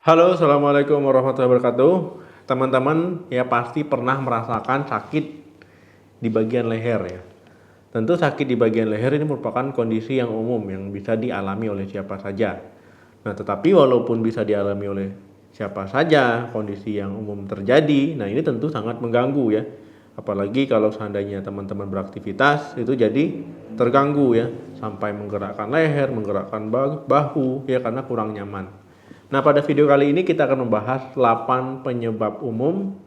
Halo, assalamualaikum warahmatullahi wabarakatuh. Teman-teman ya pasti pernah merasakan sakit di bagian leher ya. Tentu sakit di bagian leher ini merupakan kondisi yang umum yang bisa dialami oleh siapa saja. Nah, tetapi walaupun bisa dialami oleh siapa saja kondisi yang umum terjadi, nah ini tentu sangat mengganggu ya. Apalagi kalau seandainya teman-teman beraktivitas itu jadi terganggu ya, sampai menggerakkan leher, menggerakkan bahu ya karena kurang nyaman. Nah, pada video kali ini kita akan membahas 8 penyebab umum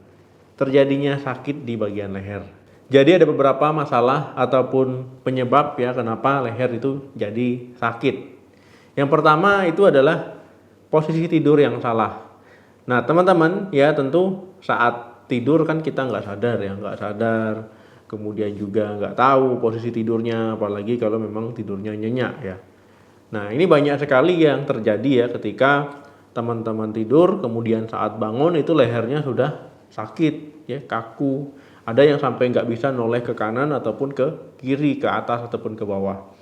terjadinya sakit di bagian leher. Jadi ada beberapa masalah ataupun penyebab ya kenapa leher itu jadi sakit. Yang pertama itu adalah posisi tidur yang salah. Nah, teman-teman ya tentu saat tidur kan kita nggak sadar ya, nggak sadar. Kemudian juga nggak tahu posisi tidurnya, apalagi kalau memang tidurnya nyenyak ya. Nah, ini banyak sekali yang terjadi ya ketika teman-teman tidur, kemudian saat bangun itu lehernya sudah sakit, ya kaku. Ada yang sampai nggak bisa noleh ke kanan ataupun ke kiri, ke atas ataupun ke bawah.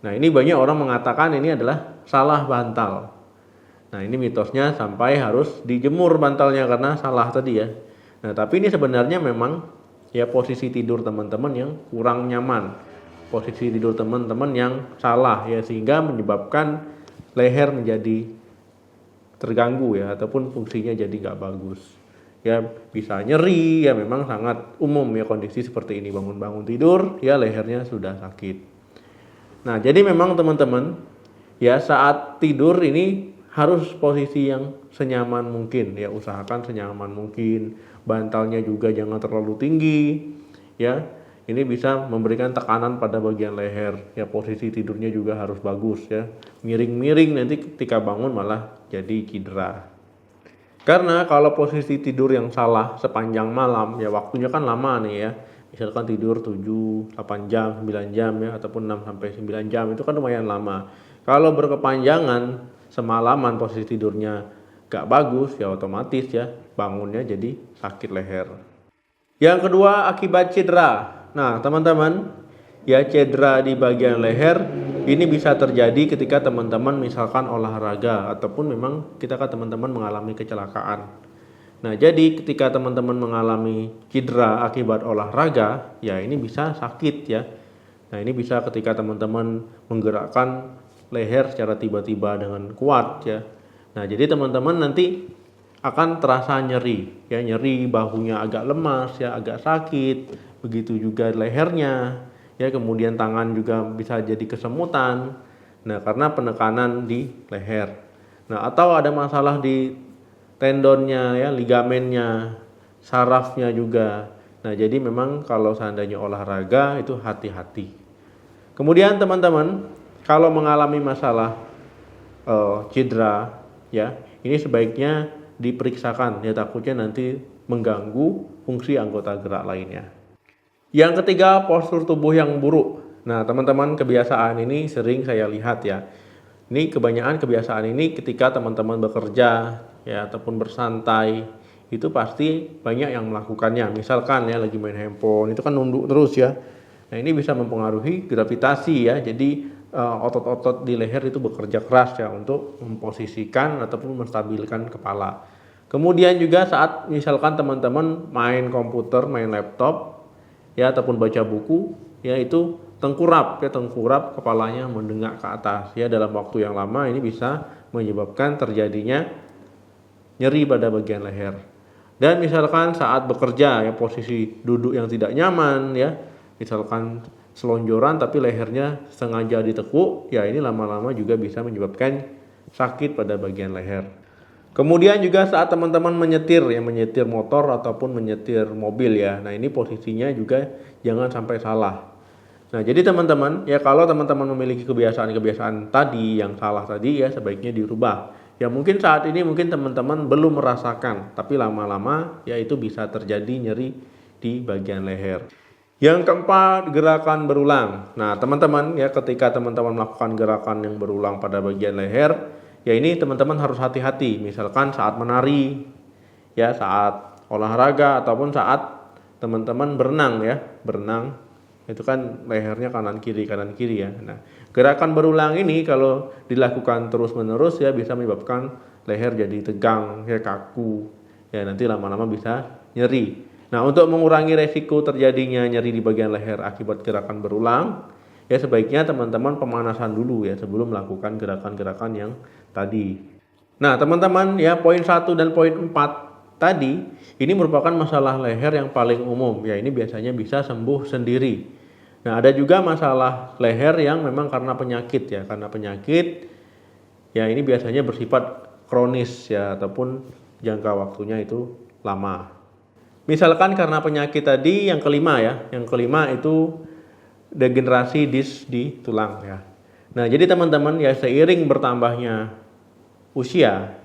Nah, ini banyak orang mengatakan ini adalah salah bantal. Nah, ini mitosnya sampai harus dijemur bantalnya karena salah tadi ya. Nah, tapi ini sebenarnya memang ya posisi tidur teman-teman yang kurang nyaman. Posisi tidur teman-teman yang salah ya sehingga menyebabkan leher menjadi terganggu ya ataupun fungsinya jadi nggak bagus. Ya bisa nyeri ya memang sangat umum ya kondisi seperti ini bangun-bangun tidur ya lehernya sudah sakit. Nah, jadi memang teman-teman ya saat tidur ini harus posisi yang senyaman mungkin ya, usahakan senyaman mungkin. Bantalnya juga jangan terlalu tinggi ya. Ini bisa memberikan tekanan pada bagian leher. Ya posisi tidurnya juga harus bagus ya. Miring-miring nanti ketika bangun malah jadi cedera. Karena kalau posisi tidur yang salah sepanjang malam, ya waktunya kan lama nih ya. Misalkan tidur 7, 8 jam, 9 jam ya, ataupun 6 sampai 9 jam, itu kan lumayan lama. Kalau berkepanjangan, semalaman posisi tidurnya gak bagus, ya otomatis ya, bangunnya jadi sakit leher. Yang kedua, akibat cedera. Nah, teman-teman, ya cedera di bagian leher ini bisa terjadi ketika teman-teman misalkan olahraga ataupun memang teman-teman mengalami kecelakaan. Nah, jadi ketika teman-teman mengalami cedera akibat olahraga, ya ini bisa sakit ya. Nah, ini bisa ketika teman-teman menggerakkan leher secara tiba-tiba dengan kuat ya. Nah, jadi teman-teman nanti akan terasa nyeri ya, nyeri bahunya agak lemas ya, agak sakit, begitu juga lehernya ya, kemudian tangan juga bisa jadi kesemutan. Nah, karena penekanan di leher. Nah, atau ada masalah di tendonnya ya, ligamennya, sarafnya juga. Nah, jadi memang kalau seandainya olahraga itu hati-hati. Kemudian teman-teman, kalau mengalami masalah cedera ya, ini sebaiknya diperiksakan ya, takutnya nanti mengganggu fungsi anggota gerak lainnya. Yang ketiga, postur tubuh yang buruk. Nah, teman-teman, kebiasaan ini sering saya lihat ya. Ini kebiasaan ini ketika teman-teman bekerja ya ataupun bersantai, itu pasti banyak yang melakukannya. Misalkan ya lagi main handphone, itu kan nunduk terus ya. Nah, ini bisa mempengaruhi gravitasi ya. Jadi otot-otot di leher itu bekerja keras ya untuk memposisikan ataupun menstabilkan kepala. Kemudian juga saat misalkan teman-teman main komputer, main laptop ya ataupun baca buku ya, itu tengkurap kepalanya mendengak ke atas ya, dalam waktu yang lama ini bisa menyebabkan terjadinya nyeri pada bagian leher. Dan misalkan saat bekerja ya posisi duduk yang tidak nyaman ya, misalkan selonjoran tapi lehernya sengaja ditekuk ya, ini lama-lama juga bisa menyebabkan sakit pada bagian leher. Kemudian juga saat teman-teman menyetir ya, menyetir motor ataupun menyetir mobil ya. Nah, ini posisinya juga jangan sampai salah. Nah, jadi teman-teman ya kalau teman-teman memiliki kebiasaan-kebiasaan tadi yang salah tadi ya, sebaiknya dirubah. Ya mungkin saat ini mungkin teman-teman belum merasakan, tapi lama-lama ya itu bisa terjadi nyeri di bagian leher. Yang keempat, gerakan berulang. Nah, teman-teman ya ketika teman-teman melakukan gerakan yang berulang pada bagian leher, ya ini teman-teman harus hati-hati. Misalkan saat menari, ya saat olahraga ataupun saat teman-teman berenang ya, berenang itu kan lehernya kanan kiri ya. Nah, gerakan berulang ini kalau dilakukan terus-menerus ya bisa menyebabkan leher jadi tegang, ya kaku, ya nanti lama-lama bisa nyeri. Nah, untuk mengurangi resiko terjadinya nyeri di bagian leher akibat gerakan berulang, ya sebaiknya teman-teman pemanasan dulu ya sebelum melakukan gerakan-gerakan yang tadi. Nah, teman-teman ya poin 1 dan poin 4 tadi ini merupakan masalah leher yang paling umum. Ya, ini biasanya bisa sembuh sendiri. Nah, ada juga masalah leher yang memang karena penyakit ya, karena penyakit ya ini biasanya bersifat kronis ya ataupun jangka waktunya itu lama. Misalkan karena penyakit tadi yang kelima ya, yang kelima itu degenerasi dis di tulang ya. Nah, jadi teman-teman ya seiring bertambahnya usia,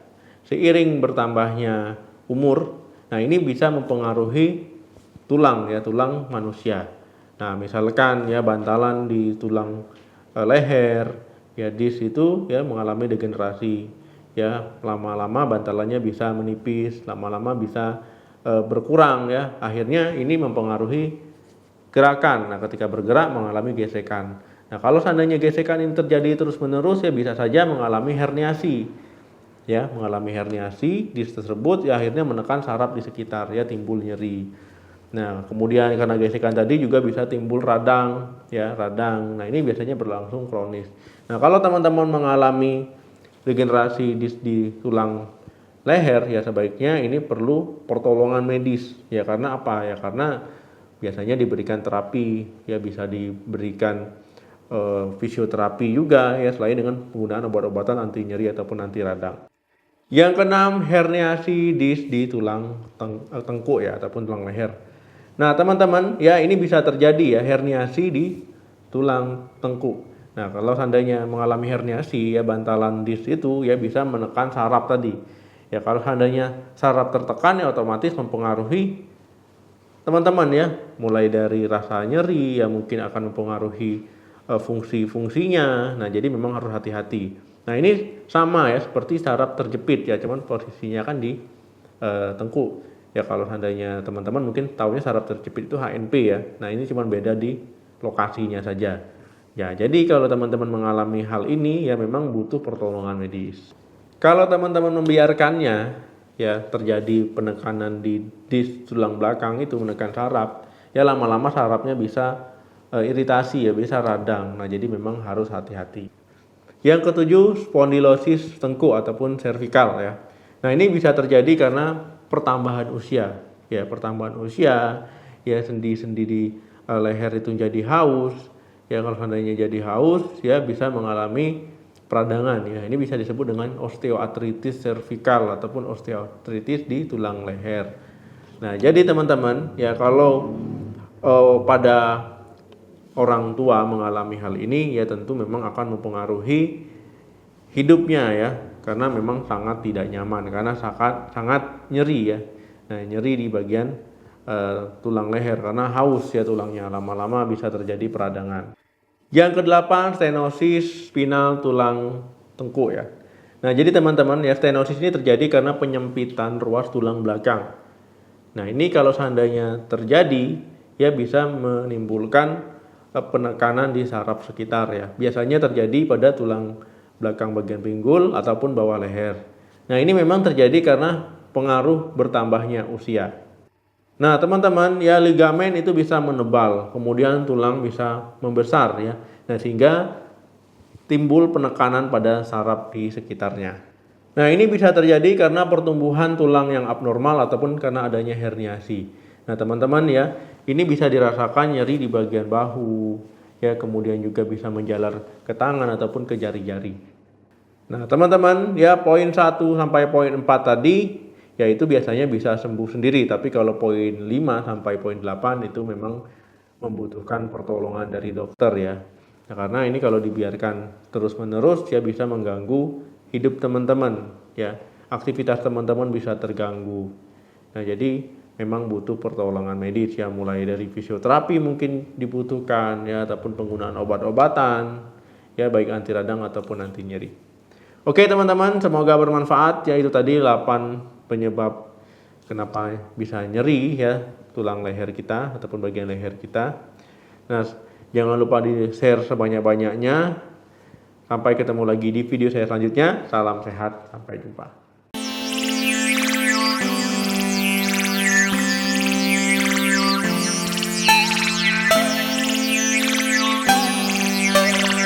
seiring bertambahnya umur, nah ini bisa mempengaruhi tulang ya, tulang manusia. Nah, misalkan ya bantalan di tulang leher, ya dis itu ya mengalami degenerasi. Ya, lama-lama bantalannya bisa menipis, lama-lama bisa berkurang ya. Akhirnya ini mempengaruhi gerakan. Nah, ketika bergerak mengalami gesekan. Nah, kalau seandainya gesekan ini terjadi terus-menerus ya bisa saja mengalami herniasi. Ya, mengalami herniasi di tersebut ya akhirnya menekan saraf di sekitar ya timbul nyeri. Nah, kemudian karena gesekan tadi juga bisa timbul radang ya, radang. Nah, ini biasanya berlangsung kronis. Nah, kalau teman-teman mengalami degenerasi di tulang leher ya sebaiknya ini perlu pertolongan medis ya, karena apa ya, karena biasanya diberikan terapi ya, bisa diberikan fisioterapi juga ya selain dengan penggunaan obat-obatan anti nyeri ataupun anti radang. Yang keenam, herniasi di tulang tengkuk ya ataupun tulang leher. Nah, teman-teman ya ini bisa terjadi ya herniasi di tulang tengkuk. Nah, kalau seandainya mengalami herniasi ya bantalan dis itu ya bisa menekan saraf tadi. Ya, kalau seandainya saraf tertekan ya otomatis mempengaruhi teman-teman ya, mulai dari rasa nyeri ya mungkin akan mempengaruhi fungsi-fungsinya. Nah, jadi memang harus hati-hati. Nah, ini sama ya seperti saraf terjepit ya, cuman posisinya kan di tengkuk. Ya, kalau seandainya teman-teman mungkin tahunya saraf terjepit itu HNP ya. Nah, ini cuma beda di lokasinya saja. Ya, jadi kalau teman-teman mengalami hal ini ya memang butuh pertolongan medis. Kalau teman-teman membiarkannya ya terjadi penekanan di dis tulang belakang itu menekan saraf, ya lama-lama sarafnya bisa iritasi ya, bisa radang. Nah, jadi memang harus hati-hati. Yang ketujuh, spondilosis tengkuk ataupun servikal ya. Nah, ini bisa terjadi karena pertambahan usia. Ya, pertambahan usia, ya sendi-sendi di leher itu jadi haus. Ya, kalau seandainya jadi haus, ya bisa mengalami peradangan ya. Ini bisa disebut dengan osteoartritis servikal ataupun osteoartritis di tulang leher. Nah, jadi teman-teman, ya kalau pada orang tua mengalami hal ini ya tentu memang akan mempengaruhi hidupnya ya, karena memang sangat tidak nyaman karena sangat nyeri ya. Nah, nyeri di bagian tulang leher karena haus ya tulangnya, lama-lama bisa terjadi peradangan. Yang kedelapan, stenosis spinal tulang tengkuk ya. Nah, jadi teman-teman ya stenosis ini terjadi karena penyempitan ruas tulang belakang. Nah, ini kalau seandainya terjadi ya bisa menimbulkan penekanan di saraf sekitar ya. Biasanya terjadi pada tulang belakang bagian pinggul ataupun bawah leher. Nah, ini memang terjadi karena pengaruh bertambahnya usia. Nah, teman-teman ya ligamen itu bisa menebal, kemudian tulang bisa membesar ya. Nah, sehingga timbul penekanan pada saraf di sekitarnya. Nah, ini bisa terjadi karena pertumbuhan tulang yang abnormal ataupun karena adanya herniasi. Nah, teman-teman ya, ini bisa dirasakan nyeri di bagian bahu, ya kemudian juga bisa menjalar ke tangan ataupun ke jari-jari. Nah, teman-teman ya poin 1 sampai poin 4 tadi yaitu biasanya bisa sembuh sendiri, tapi kalau poin 5 sampai poin 8 itu memang membutuhkan pertolongan dari dokter ya. Nah, karena ini kalau dibiarkan terus-menerus ya bisa mengganggu hidup teman-teman ya. Aktivitas teman-teman bisa terganggu. Nah, jadi memang butuh pertolongan medis ya, mulai dari fisioterapi mungkin dibutuhkan ya ataupun penggunaan obat-obatan ya baik anti radang ataupun anti nyeri. Oke, teman-teman, semoga bermanfaat ya, itu tadi 8 penyebab kenapa bisa nyeri ya tulang leher kita ataupun bagian leher kita. Nah, jangan lupa di-share sebanyak-banyaknya. Sampai ketemu lagi di video saya selanjutnya. Salam sehat, sampai jumpa.